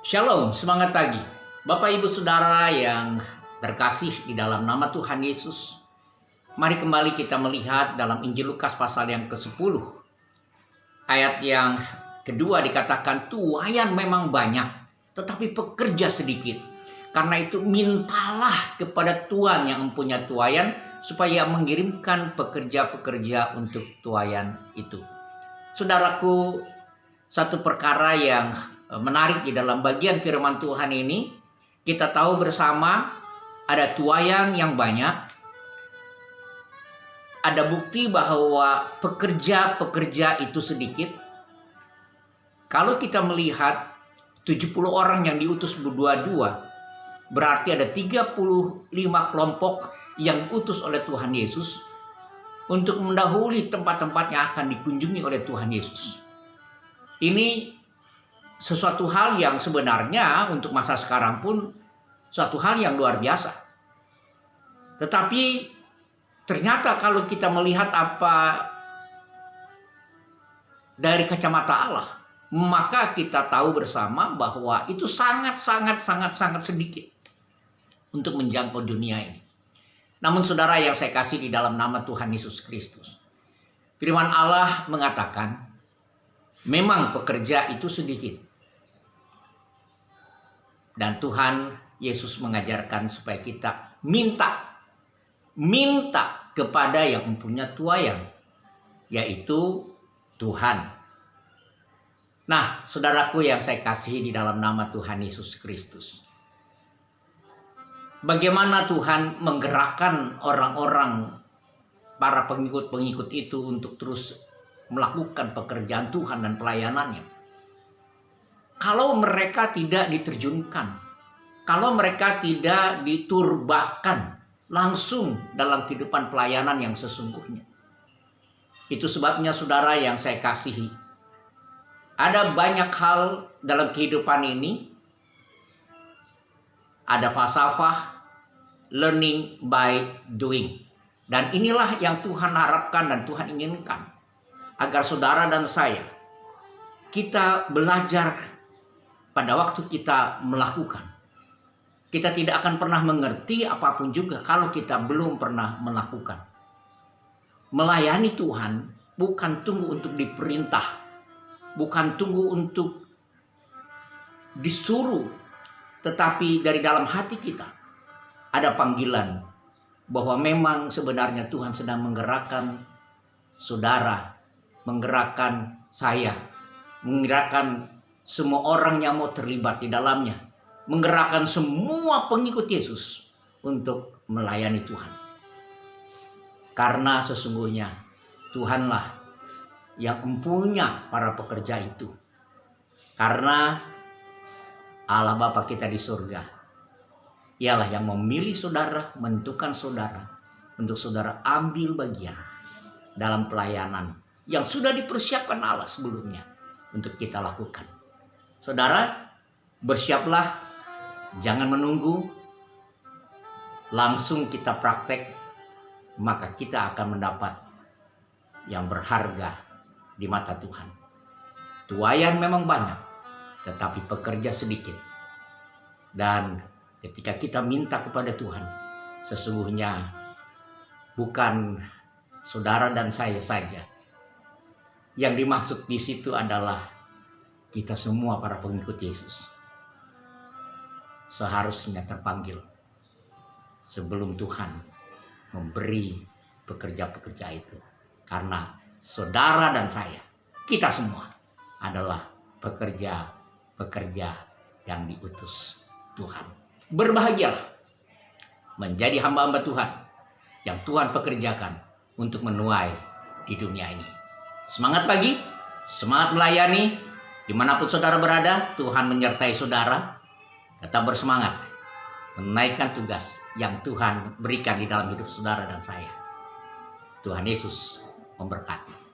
Shalom, semangat pagi. Bapak Ibu Saudara yang terkasih di dalam nama Tuhan Yesus. Mari kembali kita melihat dalam Injil Lukas pasal yang ke-10. Ayat yang kedua dikatakan tuaian memang banyak, tetapi pekerja sedikit. Karena itu mintalah kepada Tuhan yang mempunyai tuaian supaya mengirimkan pekerja-pekerja untuk tuaian itu. Saudaraku, satu perkara yang menarik di dalam bagian firman Tuhan ini, kita tahu bersama ada tuaian yang banyak, ada bukti bahwa pekerja-pekerja itu sedikit. Kalau kita melihat 70 orang yang diutus berdua-dua, berarti ada 35 kelompok yang diutus oleh Tuhan Yesus untuk mendahului tempat-tempat yang akan dikunjungi oleh Tuhan Yesus. Ini sesuatu hal yang sebenarnya untuk masa sekarang pun suatu hal yang luar biasa. Tetapi ternyata kalau kita melihat apa dari kacamata Allah, maka kita tahu bersama bahwa itu sangat sedikit untuk menjangkau dunia ini. Namun saudara yang saya kasih di dalam nama Tuhan Yesus Kristus, firman Allah mengatakan memang pekerja itu sedikit. Dan Tuhan Yesus mengajarkan supaya kita minta kepada yang mempunyai tuaian, yaitu Tuhan. Nah, saudaraku yang saya kasihi di dalam nama Tuhan Yesus Kristus, bagaimana Tuhan menggerakkan orang-orang, para pengikut-pengikut itu untuk terus melakukan pekerjaan Tuhan dan pelayanannya. Kalau mereka tidak diterjunkan, kalau mereka tidak diturbakan langsung dalam kehidupan pelayanan yang sesungguhnya. Itu sebabnya saudara yang saya kasihi, ada banyak hal dalam kehidupan ini. Ada falsafah learning by doing. Dan inilah yang Tuhan harapkan dan Tuhan inginkan. Agar saudara dan saya, kita belajar pada waktu kita melakukan. Kita tidak akan pernah mengerti apapun juga kalau kita belum pernah melakukan. Melayani Tuhan bukan tunggu untuk diperintah, bukan tunggu untuk disuruh, tetapi dari dalam hati kita ada panggilan bahwa memang sebenarnya Tuhan sedang menggerakkan saudara, menggerakkan saya, menggerakkan semua orang yang mau terlibat di dalamnya, menggerakkan semua pengikut Yesus untuk melayani Tuhan. Karena sesungguhnya Tuhanlah yang mempunyai para pekerja itu. Karena Allah Bapa kita di surga, Ialah yang memilih saudara, menentukan saudara, untuk saudara ambil bagian dalam pelayanan yang sudah dipersiapkan Allah sebelumnya untuk kita lakukan. Saudara, bersiaplah, jangan menunggu, langsung kita praktek, maka kita akan mendapat yang berharga di mata Tuhan. Tuaian memang banyak, tetapi pekerja sedikit. Dan ketika kita minta kepada Tuhan, sesungguhnya bukan saudara dan saya saja. Yang dimaksud di situ adalah kita semua para pengikut Yesus seharusnya terpanggil sebelum Tuhan memberi pekerja-pekerja itu. Karena saudara dan saya, kita semua adalah pekerja-pekerja yang diutus Tuhan. Berbahagialah menjadi hamba-hamba Tuhan yang Tuhan pekerjakan untuk menuai di dunia ini. Semangat pagi, semangat melayani. Dimanapun saudara berada, Tuhan menyertai saudara. Tetap bersemangat menaikkan tugas yang Tuhan berikan di dalam hidup saudara dan saya. Tuhan Yesus memberkati.